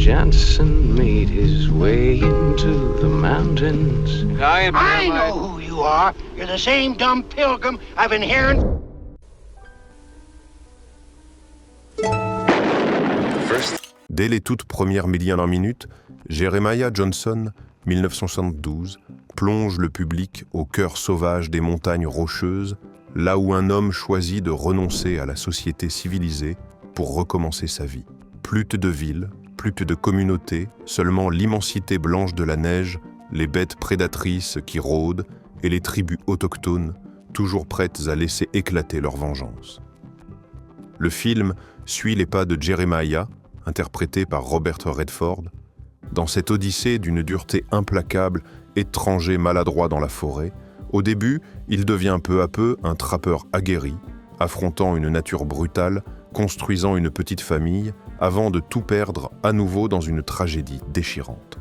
Jansen made his way into the mountains. I know who you are. You're the same dumb pilgrim I've inherited. Dès les toutes premières millions en minute, Jeremiah Johnson, 1972, plonge le public au cœur sauvage des montagnes rocheuses, là où un homme choisit de renoncer à la société civilisée pour recommencer sa vie. Plus de villes, plus de communautés, seulement l'immensité blanche de la neige, les bêtes prédatrices qui rôdent et les tribus autochtones, toujours prêtes à laisser éclater leur vengeance. Le film suit les pas de Jeremiah, interprété par Robert Redford, dans cette odyssée d'une dureté implacable, étranger maladroit dans la forêt. Au début, il devient peu à peu un trappeur aguerri, affrontant une nature brutale, construisant une petite famille, avant de tout perdre à nouveau dans une tragédie déchirante.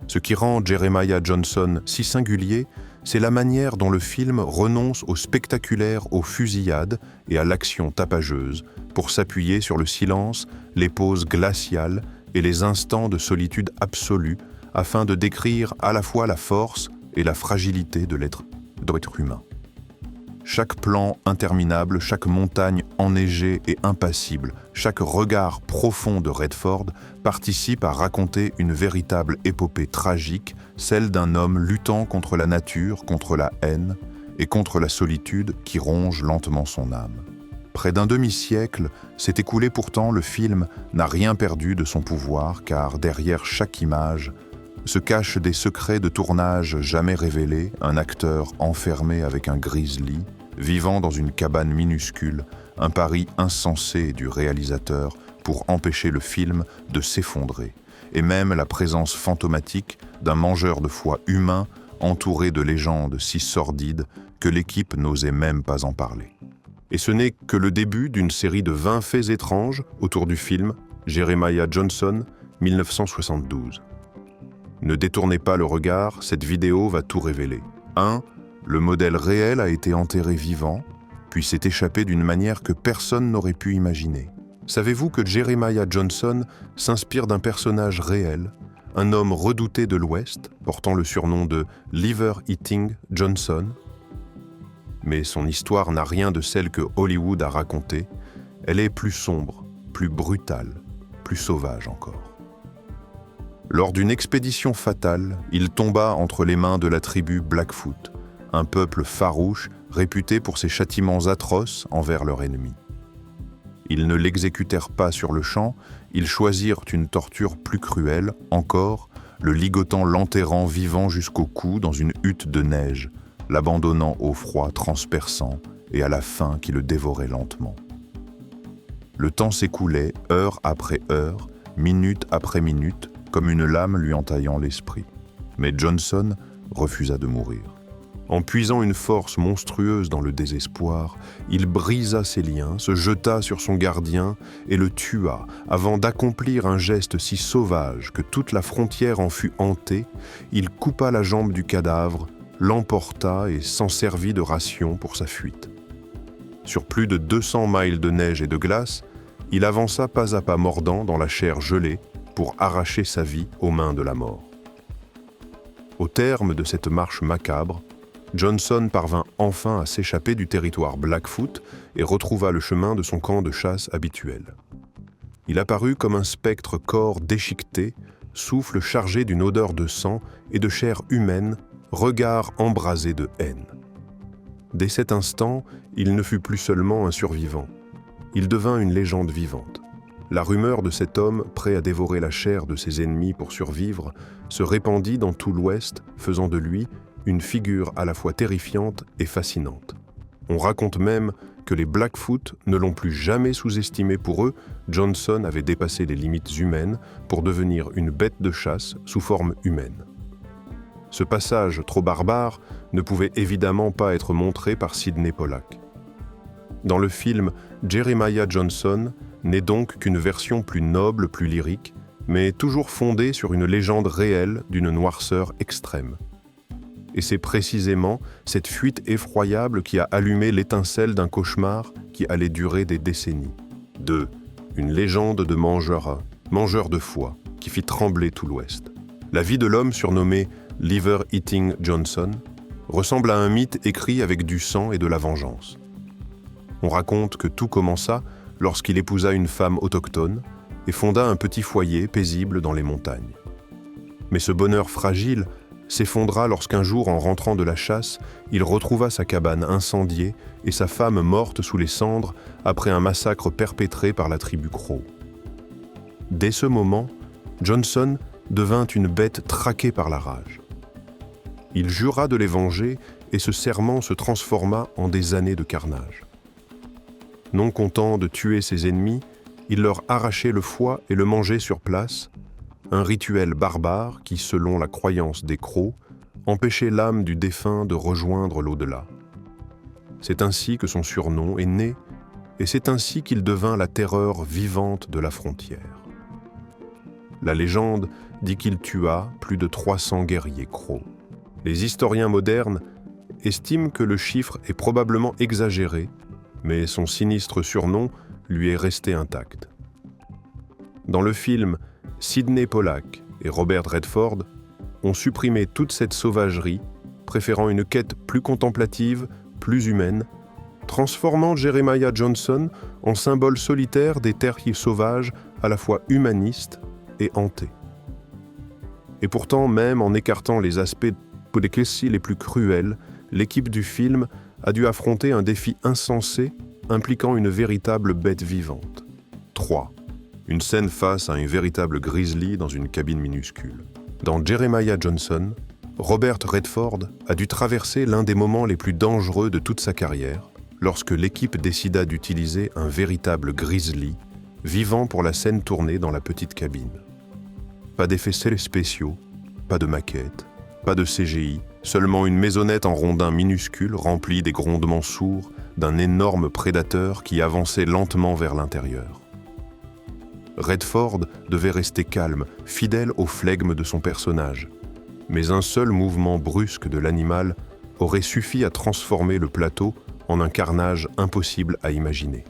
Ce qui rend Jeremiah Johnson si singulier, c'est la manière dont le film renonce au spectaculaire, aux fusillades et à l'action tapageuse, pour s'appuyer sur le silence, les pauses glaciales et les instants de solitude absolue, afin de décrire à la fois la force et la fragilité de l'être humain. Chaque plan interminable, chaque montagne enneigée et impassible, chaque regard profond de Redford participe à raconter une véritable épopée tragique, celle d'un homme luttant contre la nature, contre la haine et contre la solitude qui ronge lentement son âme. Près d'un demi-siècle s'est écoulé pourtant, le film n'a rien perdu de son pouvoir, car derrière chaque image se cachent des secrets de tournage jamais révélés, un acteur enfermé avec un grizzly, vivant dans une cabane minuscule, un pari insensé du réalisateur pour empêcher le film de s'effondrer, et même la présence fantomatique d'un mangeur de foie humain entouré de légendes si sordides que l'équipe n'osait même pas en parler. Et ce n'est que le début d'une série de 20 faits étranges autour du film Jeremiah Johnson, 1972. Ne détournez pas le regard, cette vidéo va tout révéler. 1. Le modèle réel a été enterré vivant, puis s'est échappé d'une manière que personne n'aurait pu imaginer. Savez-vous que Jeremiah Johnson s'inspire d'un personnage réel, un homme redouté de l'Ouest, portant le surnom de Liver Eating Johnson? Mais son histoire n'a rien de celle que Hollywood a racontée. Elle est plus sombre, plus brutale, plus sauvage encore. Lors d'une expédition fatale, il tomba entre les mains de la tribu Blackfoot, un peuple farouche réputé pour ses châtiments atroces envers leurs ennemis. Ils ne l'exécutèrent pas sur le champ, ils choisirent une torture plus cruelle, encore, le ligotant l'enterrant vivant jusqu'au cou dans une hutte de neige, l'abandonnant au froid transperçant et à la faim qui le dévorait lentement. Le temps s'écoulait, heure après heure, minute après minute, comme une lame lui entaillant l'esprit. Mais Johnson refusa de mourir. En puisant une force monstrueuse dans le désespoir, il brisa ses liens, se jeta sur son gardien et le tua, avant d'accomplir un geste si sauvage que toute la frontière en fut hantée. Il coupa la jambe du cadavre, l'emporta et s'en servit de ration pour sa fuite. Sur plus de 200 miles de neige et de glace, il avança pas à pas mordant dans la chair gelée pour arracher sa vie aux mains de la mort. Au terme de cette marche macabre, Johnson parvint enfin à s'échapper du territoire Blackfoot et retrouva le chemin de son camp de chasse habituel. Il apparut comme un spectre corps déchiqueté, souffle chargé d'une odeur de sang et de chair humaine, regard embrasé de haine. Dès cet instant, il ne fut plus seulement un survivant. Il devint une légende vivante. La rumeur de cet homme, prêt à dévorer la chair de ses ennemis pour survivre, se répandit dans tout l'Ouest, faisant de lui une figure à la fois terrifiante et fascinante. On raconte même que les Blackfoot ne l'ont plus jamais sous-estimé. Pour eux, Johnson avait dépassé les limites humaines pour devenir une bête de chasse sous forme humaine. Ce passage trop barbare ne pouvait évidemment pas être montré par Sidney Pollack. Dans le film, Jeremiah Johnson n'est donc qu'une version plus noble, plus lyrique, mais toujours fondée sur une légende réelle d'une noirceur extrême. Et c'est précisément cette fuite effroyable qui a allumé l'étincelle d'un cauchemar qui allait durer des décennies. Une légende de mangeur de foie, qui fit trembler tout l'Ouest. La vie de l'homme surnommé Liver Eating Johnson ressemble à un mythe écrit avec du sang et de la vengeance. On raconte que tout commença lorsqu'il épousa une femme autochtone et fonda un petit foyer paisible dans les montagnes. Mais ce bonheur fragile s'effondra lorsqu'un jour, en rentrant de la chasse, il retrouva sa cabane incendiée et sa femme morte sous les cendres après un massacre perpétré par la tribu Crow. Dès ce moment, Johnson devint une bête traquée par la rage. Il jura de les venger et ce serment se transforma en des années de carnage. Non content de tuer ses ennemis, il leur arrachait le foie et le mangeait sur place, un rituel barbare qui, selon la croyance des Crows, empêchait l'âme du défunt de rejoindre l'au-delà. C'est ainsi que son surnom est né, et c'est ainsi qu'il devint la terreur vivante de la frontière. La légende dit qu'il tua plus de 300 guerriers Crows. Les historiens modernes estiment que le chiffre est probablement exagéré, mais son sinistre surnom lui est resté intact. Dans le film, Sidney Pollack et Robert Redford ont supprimé toute cette sauvagerie, préférant une quête plus contemplative, plus humaine, transformant Jeremiah Johnson en symbole solitaire des terres sauvages à la fois humanistes et hantées. Et pourtant, même en écartant les aspects les plus cruels, l'équipe du film a dû affronter un défi insensé impliquant une véritable bête vivante. 3. Une scène face à un véritable grizzly dans une cabine minuscule. Dans Jeremiah Johnson, Robert Redford a dû traverser l'un des moments les plus dangereux de toute sa carrière lorsque l'équipe décida d'utiliser un véritable grizzly vivant pour la scène tournée dans la petite cabine. Pas d'effets spéciaux, pas de maquette, pas de CGI, seulement une maisonnette en rondin minuscule remplie des grondements sourds d'un énorme prédateur qui avançait lentement vers l'intérieur. Redford devait rester calme, fidèle au flegme de son personnage, mais un seul mouvement brusque de l'animal aurait suffi à transformer le plateau en un carnage impossible à imaginer.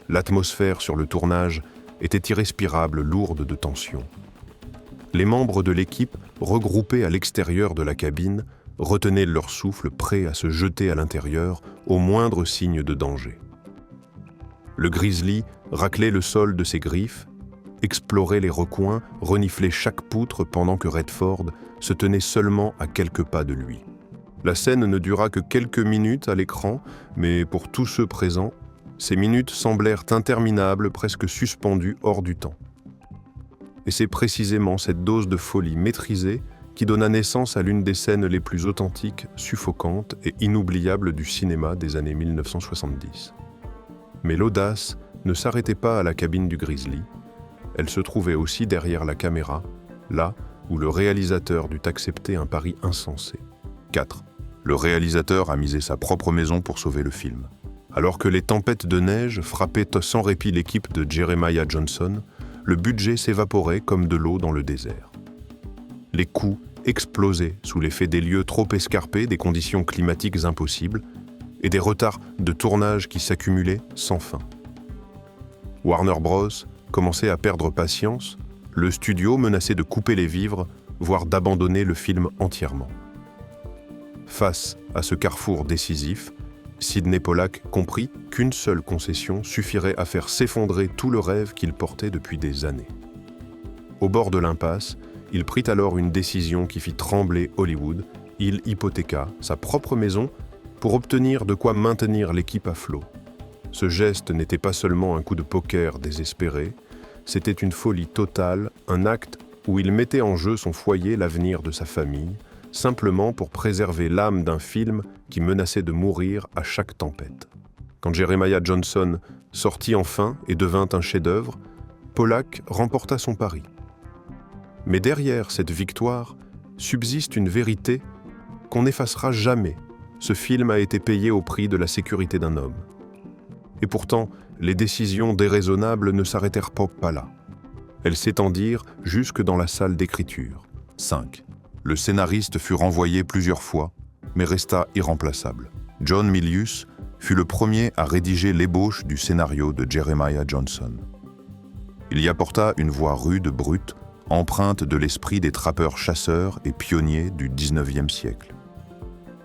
L'atmosphère sur le tournage était irrespirable, lourde de tension. Les membres de l'équipe, regroupés à l'extérieur de la cabine, retenaient leur souffle, prêts à se jeter à l'intérieur au moindre signe de danger. Le grizzly raclait le sol de ses griffes, explorait les recoins, reniflait chaque poutre pendant que Redford se tenait seulement à quelques pas de lui. La scène ne dura que quelques minutes à l'écran, mais pour tous ceux présents, ces minutes semblèrent interminables, presque suspendues hors du temps. Et c'est précisément cette dose de folie maîtrisée qui donna naissance à l'une des scènes les plus authentiques, suffocantes et inoubliables du cinéma des années 1970. Mais l'audace ne s'arrêtait pas à la cabine du grizzly, elle se trouvait aussi derrière la caméra, là où le réalisateur dut accepter un pari insensé. 4. Le réalisateur a misé sa propre maison pour sauver le film. Alors que les tempêtes de neige frappaient sans répit l'équipe de Jeremiah Johnson, le budget s'évaporait comme de l'eau dans le désert. Les coûts explosaient sous l'effet des lieux trop escarpés, des conditions climatiques impossibles et des retards de tournage qui s'accumulaient sans fin. Warner Bros. Commençait à perdre patience, le studio menaçait de couper les vivres, voire d'abandonner le film entièrement. Face à ce carrefour décisif, Sidney Pollack comprit qu'une seule concession suffirait à faire s'effondrer tout le rêve qu'il portait depuis des années. Au bord de l'impasse, il prit alors une décision qui fit trembler Hollywood. Il hypothéqua sa propre maison pour obtenir de quoi maintenir l'équipe à flot. Ce geste n'était pas seulement un coup de poker désespéré, c'était une folie totale, un acte où il mettait en jeu son foyer, l'avenir de sa famille, simplement pour préserver l'âme d'un film qui menaçait de mourir à chaque tempête. Quand Jeremiah Johnson sortit enfin et devint un chef-d'œuvre, Pollack remporta son pari. Mais derrière cette victoire subsiste une vérité qu'on n'effacera jamais. Ce film a été payé au prix de la sécurité d'un homme. Et pourtant, les décisions déraisonnables ne s'arrêtèrent pas là. Elles s'étendirent jusque dans la salle d'écriture. 5. Le scénariste fut renvoyé plusieurs fois, mais resta irremplaçable. John Milius fut le premier à rédiger l'ébauche du scénario de Jeremiah Johnson. Il y apporta une voix rude, brute, empreinte de l'esprit des trappeurs-chasseurs et pionniers du XIXe siècle.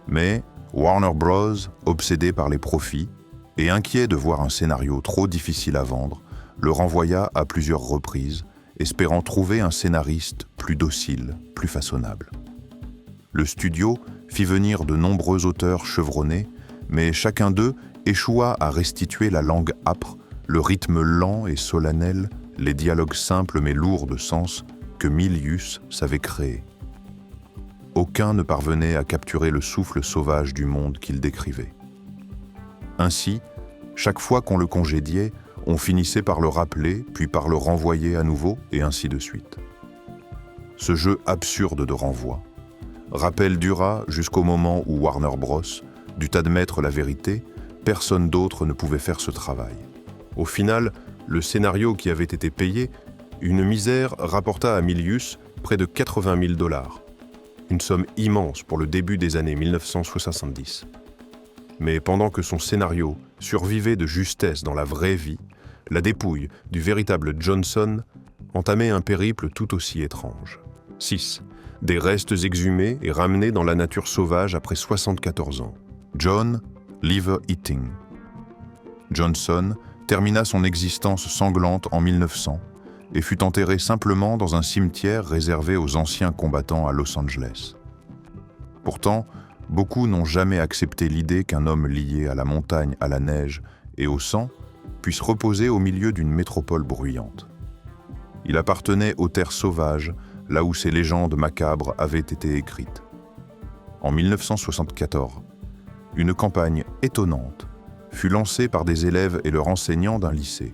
Mais Warner Bros., obsédé par les profits et inquiet de voir un scénario trop difficile à vendre, le renvoya à plusieurs reprises, espérant trouver un scénariste plus docile, plus façonnable. Le studio fit venir de nombreux auteurs chevronnés, mais chacun d'eux échoua à restituer la langue âpre, le rythme lent et solennel, les dialogues simples mais lourds de sens que Milius savait créer. Aucun ne parvenait à capturer le souffle sauvage du monde qu'il décrivait. Ainsi, chaque fois qu'on le congédiait, on finissait par le rappeler, puis par le renvoyer à nouveau, et ainsi de suite. Ce jeu absurde de renvoi. Rappel dura jusqu'au moment où Warner Bros. Dut admettre la vérité, personne d'autre ne pouvait faire ce travail. Au final, le scénario qui avait été payé, une misère, rapporta à Milius près de 80 000 $. Une somme immense pour le début des années 1970. Mais pendant que son scénario survivait de justesse dans la vraie vie, la dépouille du véritable Johnson entamait un périple tout aussi étrange. 6. Des restes exhumés et ramenés dans la nature sauvage après 74 ans. John Liver Eating. Johnson termina son existence sanglante en 1900 et fut enterré simplement dans un cimetière réservé aux anciens combattants à Los Angeles. Pourtant, beaucoup n'ont jamais accepté l'idée qu'un homme lié à la montagne, à la neige et au sang puisse reposer au milieu d'une métropole bruyante. Il appartenait aux terres sauvages, là où ces légendes macabres avaient été écrites. En 1974, une campagne étonnante fut lancée par des élèves et leurs enseignants d'un lycée.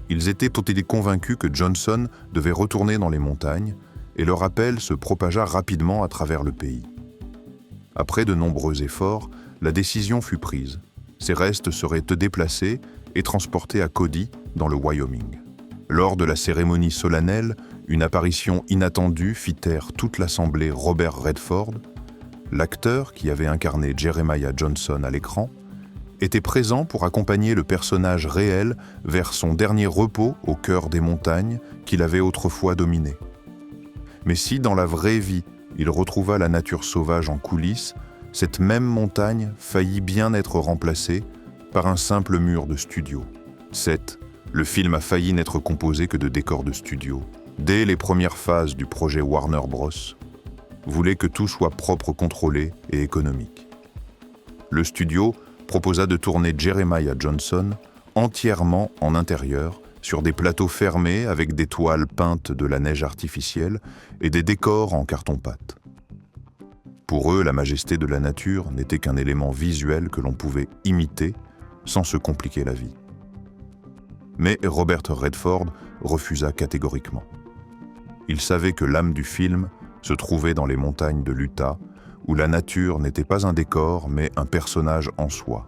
Ils étaient convaincus que Johnson devait retourner dans les montagnes, et leur appel se propagea rapidement à travers le pays. Après de nombreux efforts, la décision fut prise. Ses restes seraient déplacés et transportés à Cody, dans le Wyoming. Lors de la cérémonie solennelle, une apparition inattendue fit taire toute l'assemblée Robert Redford. L'acteur qui avait incarné Jeremiah Johnson à l'écran était présent pour accompagner le personnage réel vers son dernier repos au cœur des montagnes qu'il avait autrefois dominées. Mais si dans la vraie vie, il retrouva la nature sauvage en coulisses, cette même montagne faillit bien être remplacée par un simple mur de studio. 7. Le film a failli n'être composé que de décors de studio. Dès les premières phases du projet Warner Bros., voulait que tout soit propre, contrôlé et économique. Le studio proposa de tourner Jeremiah Johnson entièrement en intérieur, sur des plateaux fermés avec des toiles peintes de la neige artificielle et des décors en carton-pâte. Pour eux, la majesté de la nature n'était qu'un élément visuel que l'on pouvait imiter sans se compliquer la vie. Mais Robert Redford refusa catégoriquement. Il savait que l'âme du film se trouvait dans les montagnes de l'Utah, où la nature n'était pas un décor, mais un personnage en soi.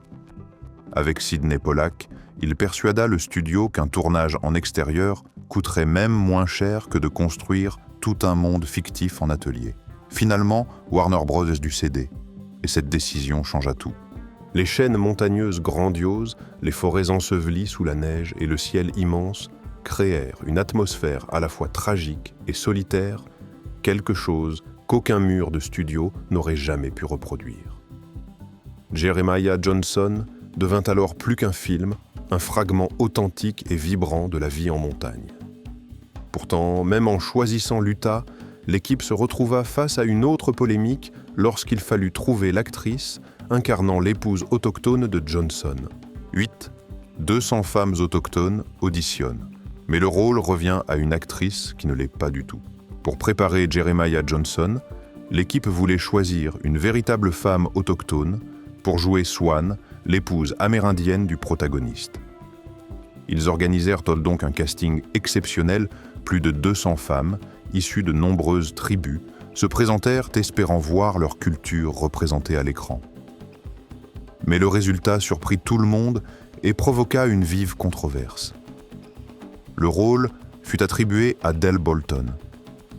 Avec Sidney Pollack, il persuada le studio qu'un tournage en extérieur coûterait même moins cher que de construire tout un monde fictif en atelier. Finalement, Warner Bros. Dut céder, et cette décision changea tout. Les chaînes montagneuses grandioses, les forêts ensevelies sous la neige et le ciel immense créèrent une atmosphère à la fois tragique et solitaire, quelque chose qu'aucun mur de studio n'aurait jamais pu reproduire. Jeremiah Johnson devint alors plus qu'un film, un fragment authentique et vibrant de la vie en montagne. Pourtant, même en choisissant l'Utah, l'équipe se retrouva face à une autre polémique lorsqu'il fallut trouver l'actrice incarnant l'épouse autochtone de Johnson. 8. 200 femmes autochtones auditionnent, mais le rôle revient à une actrice qui ne l'est pas du tout. Pour préparer Jeremiah Johnson, l'équipe voulait choisir une véritable femme autochtone pour jouer Swan, l'épouse amérindienne du protagoniste. Ils organisèrent donc un casting exceptionnel, plus de 200 femmes, issues de nombreuses tribus, se présentèrent espérant voir leur culture représentée à l'écran. Mais le résultat surprit tout le monde et provoqua une vive controverse. Le rôle fut attribué à Dell Bolton,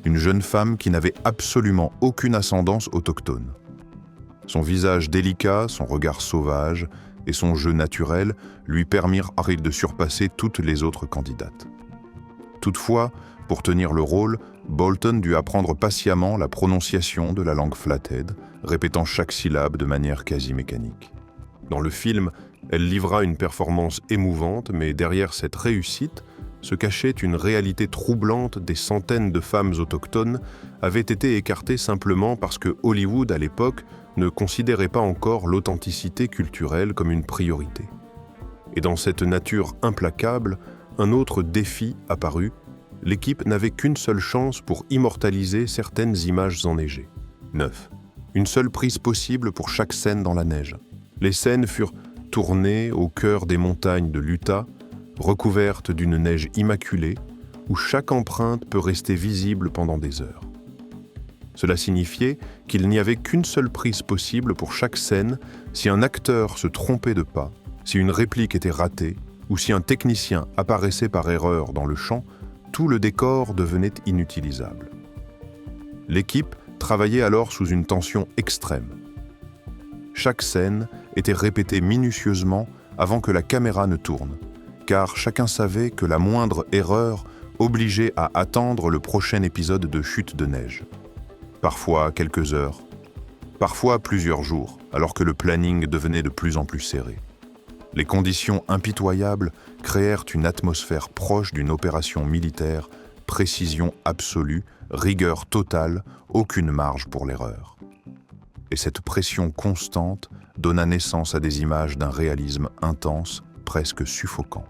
une jeune femme qui n'avait absolument aucune ascendance autochtone. Son visage délicat, son regard sauvage et son jeu naturel lui permirent de surpasser toutes les autres candidates. Toutefois, pour tenir le rôle, Bolton dut apprendre patiemment la prononciation de la langue Flathead, répétant chaque syllabe de manière quasi mécanique. Dans le film, elle livra une performance émouvante, mais derrière cette réussite se cachait une réalité troublante. Des centaines de femmes autochtones avaient été écartées simplement parce que Hollywood, à l'époque, ne considérait pas encore l'authenticité culturelle comme une priorité. Et dans cette nature implacable, un autre défi apparut. L'équipe n'avait qu'une seule chance pour immortaliser certaines images enneigées. 9. Une seule prise possible pour chaque scène dans la neige. Les scènes furent tournées au cœur des montagnes de l'Utah, recouvertes d'une neige immaculée, où chaque empreinte peut rester visible pendant des heures. Cela signifiait qu'il n'y avait qu'une seule prise possible pour chaque scène si un acteur se trompait de pas, si une réplique était ratée, ou si un technicien apparaissait par erreur dans le champ, tout le décor devenait inutilisable. L'équipe travaillait alors sous une tension extrême. Chaque scène était répétée minutieusement avant que la caméra ne tourne, car chacun savait que la moindre erreur obligeait à attendre le prochain épisode de chute de neige. Parfois quelques heures, parfois plusieurs jours, alors que le planning devenait de plus en plus serré. Les conditions impitoyables créèrent une atmosphère proche d'une opération militaire, précision absolue, rigueur totale, aucune marge pour l'erreur. Et cette pression constante donna naissance à des images d'un réalisme intense, presque suffocant.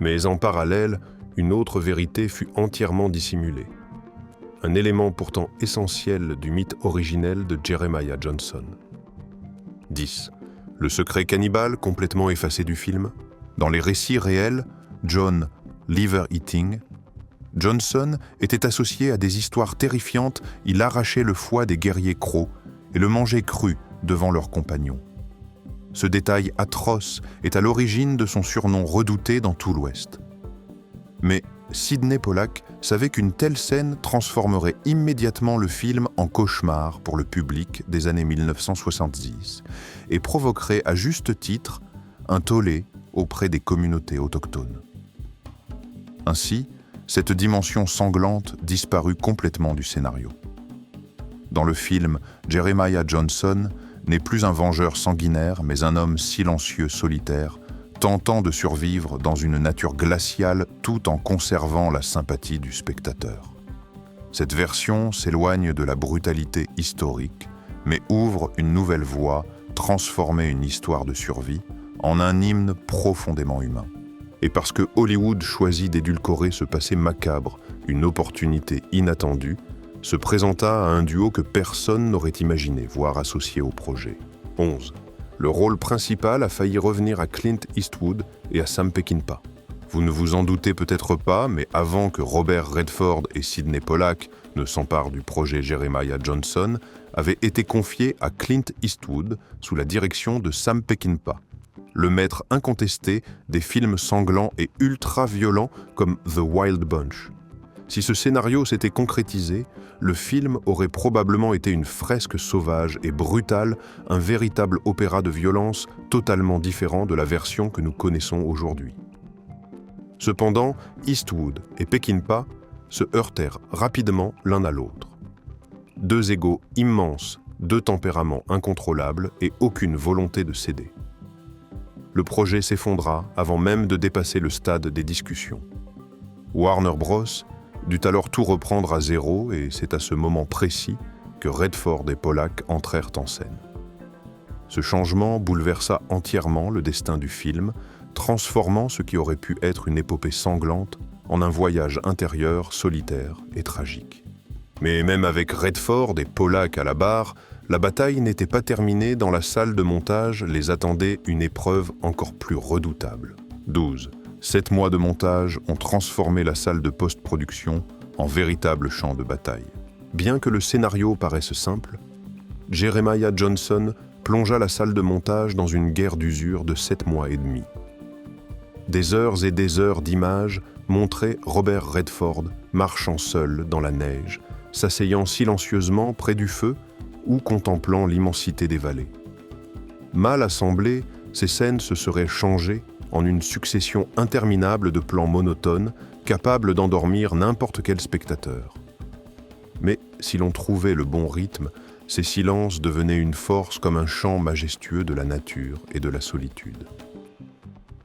Mais en parallèle, une autre vérité fut entièrement dissimulée. Un élément pourtant essentiel du mythe originel de Jeremiah Johnson. 10. Le secret cannibale complètement effacé du film. Dans les récits réels, John Liver Eating, Johnson était associé à des histoires terrifiantes. Il arrachait le foie des guerriers crocs et le mangeait cru devant leurs compagnons. Ce détail atroce est à l'origine de son surnom redouté dans tout l'Ouest. Mais Sydney Pollack savait qu'une telle scène transformerait immédiatement le film en cauchemar pour le public des années 1970 et provoquerait à juste titre un tollé auprès des communautés autochtones. Ainsi, cette dimension sanglante disparut complètement du scénario. Dans le film, Jeremiah Johnson n'est plus un vengeur sanguinaire, mais un homme silencieux, solitaire, tentant de survivre dans une nature glaciale tout en conservant la sympathie du spectateur. Cette version s'éloigne de la brutalité historique, mais ouvre une nouvelle voie, transformer une histoire de survie en un hymne profondément humain. Et parce que Hollywood choisit d'édulcorer ce passé macabre, une opportunité inattendue se présenta à un duo que personne n'aurait imaginé, voire associé au projet. 11. Le rôle principal a failli revenir à Clint Eastwood et à Sam Peckinpah. Vous ne vous en doutez peut-être pas, mais avant que Robert Redford et Sydney Pollack ne s'emparent du projet Jeremiah Johnson, avait été confié à Clint Eastwood sous la direction de Sam Peckinpah, le maître incontesté des films sanglants et ultra-violents comme The Wild Bunch. Si ce scénario s'était concrétisé, le film aurait probablement été une fresque sauvage et brutale, un véritable opéra de violence totalement différent de la version que nous connaissons aujourd'hui. Cependant, Eastwood et Peckinpah se heurtèrent rapidement l'un à l'autre. Deux égos immenses, deux tempéraments incontrôlables et aucune volonté de céder. Le projet s'effondra avant même de dépasser le stade des discussions. Warner Bros. Dut alors tout reprendre à zéro et c'est à ce moment précis que Redford et Pollack entrèrent en scène. Ce changement bouleversa entièrement le destin du film, transformant ce qui aurait pu être une épopée sanglante en un voyage intérieur solitaire et tragique. Mais même avec Redford et Pollack à la barre, la bataille n'était pas terminée. Dans la salle de montage les attendait une épreuve encore plus redoutable. 12. 7 mois de montage ont transformé la salle de post-production en véritable champ de bataille. Bien que le scénario paraisse simple, Jeremiah Johnson plongea la salle de montage dans une guerre d'usure de 7 mois et demi. Des heures et des heures d'images montraient Robert Redford marchant seul dans la neige, s'asseyant silencieusement près du feu ou contemplant l'immensité des vallées. Mal assemblées, ces scènes se seraient changées en une succession interminable de plans monotones capable d'endormir n'importe quel spectateur. Mais si l'on trouvait le bon rythme, ces silences devenaient une force comme un chant majestueux de la nature et de la solitude.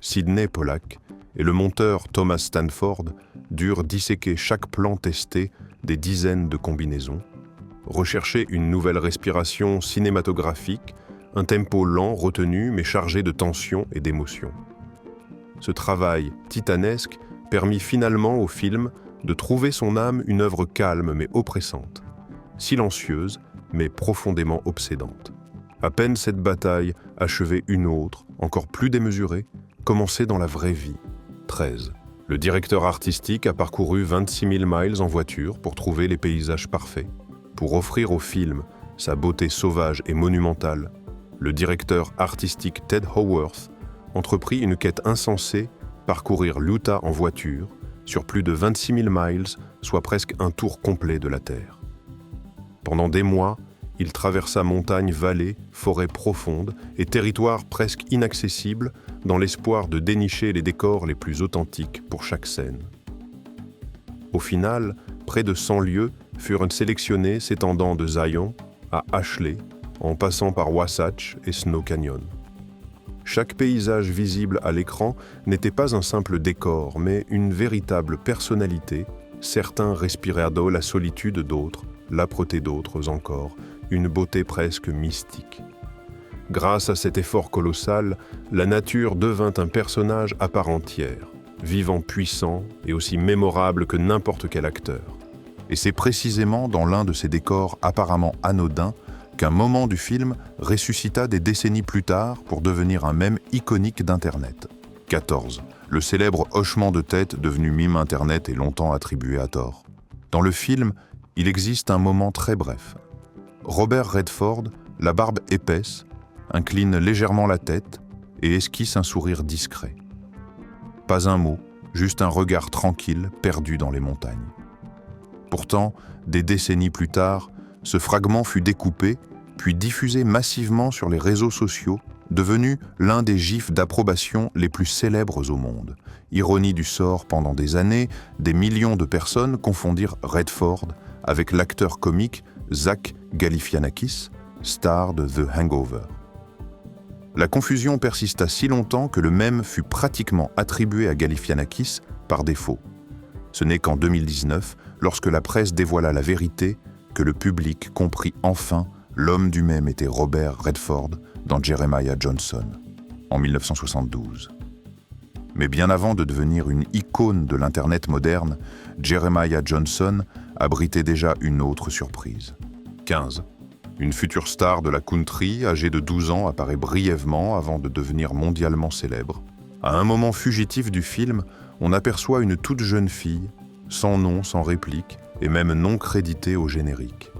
Sidney Pollack et le monteur Thomas Stanford durent disséquer chaque plan testé des dizaines de combinaisons, rechercher une nouvelle respiration cinématographique, un tempo lent retenu mais chargé de tension et d'émotion. Ce travail titanesque permit finalement au film de trouver son âme une œuvre calme mais oppressante, silencieuse mais profondément obsédante. À peine cette bataille achevait une autre, encore plus démesurée, commençait dans la vraie vie. 13. Le directeur artistique a parcouru 26 000 miles en voiture pour trouver les paysages parfaits. Pour offrir au film sa beauté sauvage et monumentale, le directeur artistique Ted Howarth entreprit une quête insensée, parcourir l'Utah en voiture, sur plus de 26 000 miles, soit presque un tour complet de la Terre. Pendant des mois, il traversa montagnes, vallées, forêts profondes et territoires presque inaccessibles dans l'espoir de dénicher les décors les plus authentiques pour chaque scène. Au final, près de 100 lieux furent sélectionnés s'étendant de Zion à Ashley, en passant par Wasatch et Snow Canyon. Chaque paysage visible à l'écran n'était pas un simple décor, mais une véritable personnalité. Certains respiraient d'eau la solitude d'autres, l'âpreté d'autres encore, une beauté presque mystique. Grâce à cet effort colossal, la nature devint un personnage à part entière, vivant puissant et aussi mémorable que n'importe quel acteur. Et c'est précisément dans l'un de ces décors apparemment anodins qu'un moment du film ressuscita des décennies plus tard pour devenir un mème iconique d'Internet. 14. Le célèbre hochement de tête devenu mime Internet et longtemps attribué à tort. Dans le film, il existe un moment très bref. Robert Redford, la barbe épaisse, incline légèrement la tête et esquisse un sourire discret. Pas un mot, juste un regard tranquille perdu dans les montagnes. Pourtant, des décennies plus tard, ce fragment fut découpé, puis diffusé massivement sur les réseaux sociaux, devenu l'un des gifs d'approbation les plus célèbres au monde. Ironie du sort, pendant des années, des millions de personnes confondirent Redford avec l'acteur comique Zach Galifianakis, star de The Hangover. La confusion persista si longtemps que le mème fut pratiquement attribué à Galifianakis par défaut. Ce n'est qu'en 2019, lorsque la presse dévoila la vérité, que le public comprit enfin l'homme du mème était Robert Redford dans Jeremiah Johnson, en 1972. Mais bien avant de devenir une icône de l'Internet moderne, Jeremiah Johnson abritait déjà une autre surprise. 15. Une future star de la country, âgée de 12 ans, apparaît brièvement avant de devenir mondialement célèbre. À un moment fugitif du film, on aperçoit une toute jeune fille, sans nom, sans réplique, et même non créditée au générique.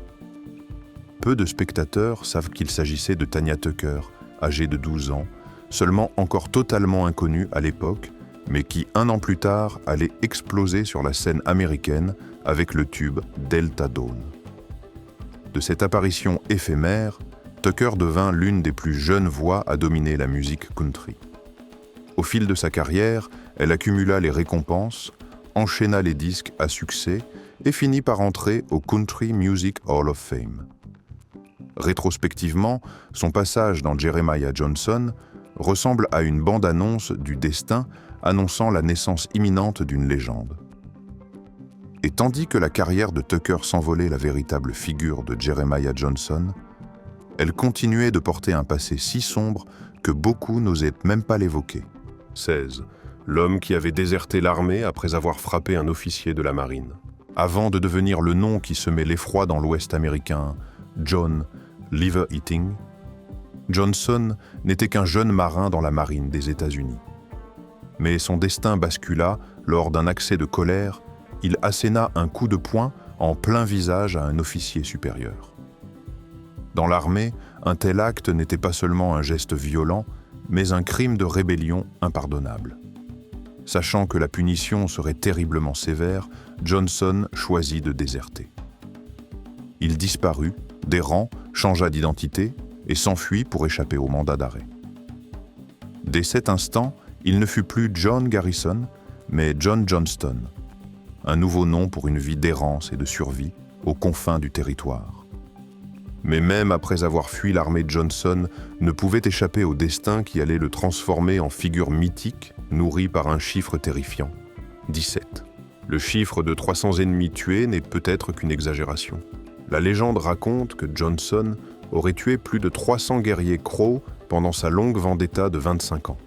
Peu de spectateurs savent qu'il s'agissait de Tanya Tucker, âgée de 12 ans, seulement encore totalement inconnue à l'époque, mais qui, 1 an plus tard, allait exploser sur la scène américaine avec le tube Delta Dawn. De cette apparition éphémère, Tucker devint l'une des plus jeunes voix à dominer la musique country. Au fil de sa carrière, elle accumula les récompenses, enchaîna les disques à succès et finit par entrer au Country Music Hall of Fame. Rétrospectivement, son passage dans Jeremiah Johnson ressemble à une bande-annonce du destin annonçant la naissance imminente d'une légende. Et tandis que la carrière de Tucker s'envolait la véritable figure de Jeremiah Johnson, elle continuait de porter un passé si sombre que beaucoup n'osaient même pas l'évoquer. 16. L'homme qui avait déserté l'armée après avoir frappé un officier de la marine. Avant de devenir le nom qui semait l'effroi dans l'Ouest américain, John Liver Eating, Johnson n'était qu'un jeune marin dans la marine des États-Unis. Mais son destin bascula lors d'un accès de colère. Il asséna un coup de poing en plein visage à un officier supérieur. Dans l'armée, un tel acte n'était pas seulement un geste violent, mais un crime de rébellion impardonnable. Sachant que la punition serait terriblement sévère, Johnson choisit de déserter. Il disparut, des rangs, changea d'identité et s'enfuit pour échapper au mandat d'arrêt. Dès cet instant, il ne fut plus John Garrison, mais John Johnston, un nouveau nom pour une vie d'errance et de survie aux confins du territoire. Mais même après avoir fui l'armée, Johnson ne pouvait échapper au destin qui allait le transformer en figure mythique, nourrie par un chiffre terrifiant, 17. Le chiffre de 300 ennemis tués n'est peut-être qu'une exagération. La légende raconte que Johnson aurait tué plus de 300 guerriers Crow pendant sa longue vendetta de 25 ans.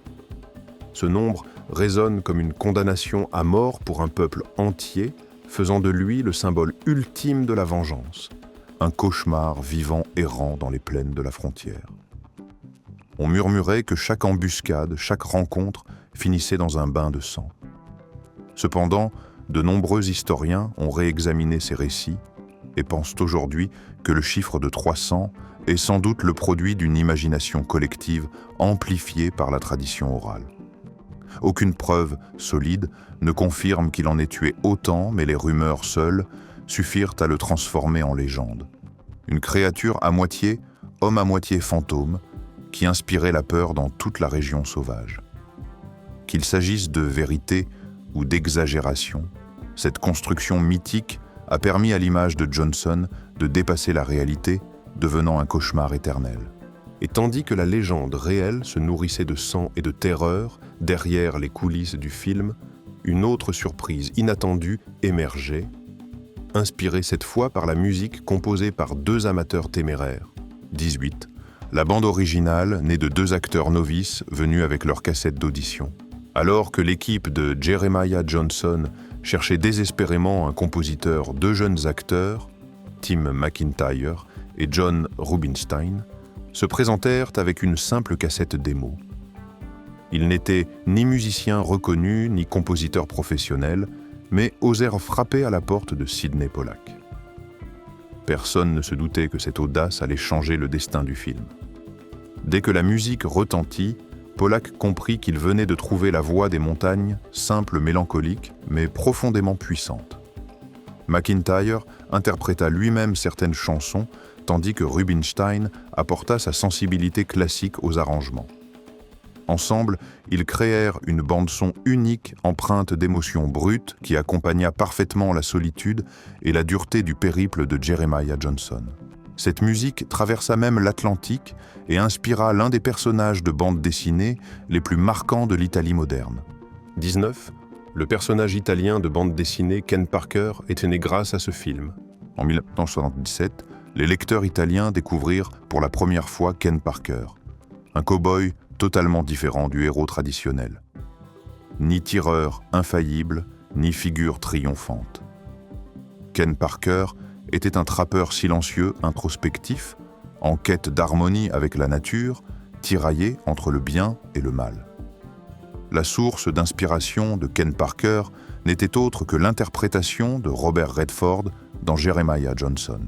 Ce nombre résonne comme une condamnation à mort pour un peuple entier, faisant de lui le symbole ultime de la vengeance. Un cauchemar vivant errant dans les plaines de la frontière. On murmurait que chaque embuscade, chaque rencontre finissait dans un bain de sang. Cependant, de nombreux historiens ont réexaminé ces récits et pensent aujourd'hui que le chiffre de 300 est sans doute le produit d'une imagination collective amplifiée par la tradition orale. Aucune preuve solide ne confirme qu'il en ait tué autant, mais les rumeurs seules suffirent à le transformer en légende. Une créature à moitié homme à moitié fantôme qui inspirait la peur dans toute la région sauvage. Qu'il s'agisse de vérité ou d'exagération, cette construction mythique a permis à l'image de Johnson de dépasser la réalité, devenant un cauchemar éternel. Et tandis que la légende réelle se nourrissait de sang et de terreur derrière les coulisses du film, une autre surprise inattendue émergeait, inspirée cette fois par la musique composée par deux amateurs téméraires. 18. La bande originale née de deux acteurs novices venus avec leur cassette d'audition. Alors que l'équipe de Jeremiah Johnson cherchait désespérément un compositeur, deux jeunes acteurs, Tim McIntyre et John Rubinstein, se présentèrent avec une simple cassette démo. Ils n'étaient ni musiciens reconnus ni compositeurs professionnels, mais osèrent frapper à la porte de Sydney Pollack. Personne ne se doutait que cette audace allait changer le destin du film. Dès que la musique retentit, Pollack comprit qu'il venait de trouver la voix des montagnes, simple, mélancolique, mais profondément puissante. McIntyre interpréta lui-même certaines chansons, tandis que Rubinstein apporta sa sensibilité classique aux arrangements. Ensemble, ils créèrent une bande-son unique empreinte d'émotions brutes qui accompagna parfaitement la solitude et la dureté du périple de Jeremiah Johnson. Cette musique traversa même l'Atlantique et inspira l'un des personnages de bande dessinée les plus marquants de l'Italie moderne. 19. Le personnage italien de bande dessinée Ken Parker était né grâce à ce film. En 1977, les lecteurs italiens découvrirent pour la première fois Ken Parker, un cow-boy totalement différent du héros traditionnel. Ni tireur infaillible, ni figure triomphante. Ken Parker était un trappeur silencieux, introspectif, en quête d'harmonie avec la nature, tiraillé entre le bien et le mal. La source d'inspiration de Ken Parker n'était autre que l'interprétation de Robert Redford dans Jeremiah Johnson.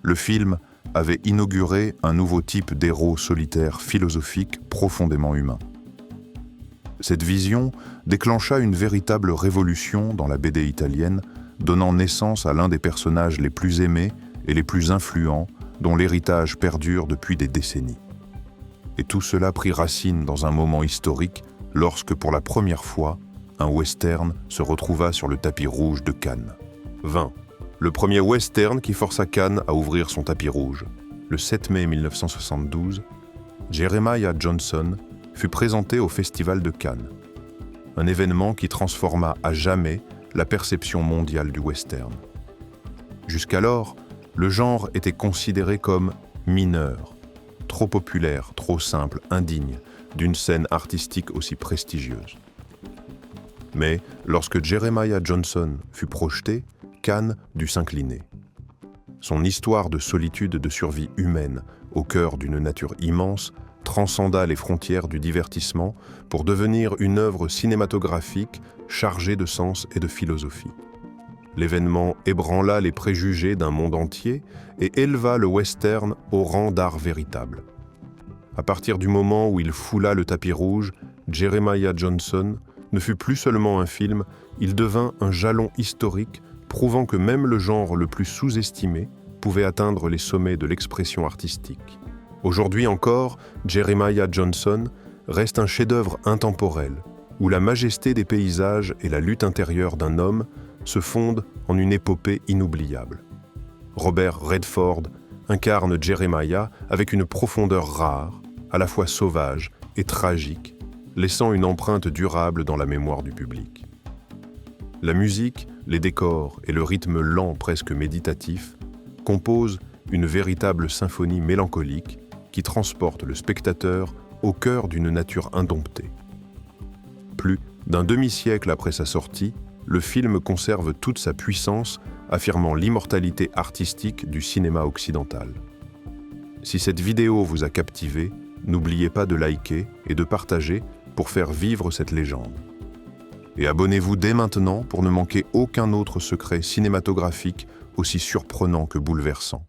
Le film avait inauguré un nouveau type d'héros solitaire philosophique profondément humain. Cette vision déclencha une véritable révolution dans la BD italienne, donnant naissance à l'un des personnages les plus aimés et les plus influents, dont l'héritage perdure depuis des décennies. Et tout cela prit racine dans un moment historique, lorsque pour la première fois, un western se retrouva sur le tapis rouge de Cannes. 20. Le premier western qui força Cannes à ouvrir son tapis rouge. Le 7 mai 1972, Jeremiah Johnson fut présenté au Festival de Cannes. Un événement qui transforma à jamais la perception mondiale du western. Jusqu'alors, le genre était considéré comme mineur, trop populaire, trop simple, indigne d'une scène artistique aussi prestigieuse. Mais lorsque Jeremiah Johnson fut projeté, Cannes dut s'incliner. Son histoire de solitude et de survie humaine au cœur d'une nature immense transcenda les frontières du divertissement pour devenir une œuvre cinématographique chargée de sens et de philosophie. L'événement ébranla les préjugés d'un monde entier et éleva le western au rang d'art véritable. À partir du moment où il foula le tapis rouge, Jeremiah Johnson ne fut plus seulement un film, il devint un jalon historique prouvant que même le genre le plus sous-estimé pouvait atteindre les sommets de l'expression artistique. Aujourd'hui encore, Jeremiah Johnson reste un chef-d'œuvre intemporel, où la majesté des paysages et la lutte intérieure d'un homme se fondent en une épopée inoubliable. Robert Redford incarne Jeremiah avec une profondeur rare, à la fois sauvage et tragique, laissant une empreinte durable dans la mémoire du public. La musique, les décors et le rythme lent presque méditatif composent une véritable symphonie mélancolique qui transporte le spectateur au cœur d'une nature indomptée. Plus d'un demi-siècle après sa sortie, le film conserve toute sa puissance, affirmant l'immortalité artistique du cinéma occidental. Si cette vidéo vous a captivé, n'oubliez pas de liker et de partager pour faire vivre cette légende. Et abonnez-vous dès maintenant pour ne manquer aucun autre secret cinématographique aussi surprenant que bouleversant.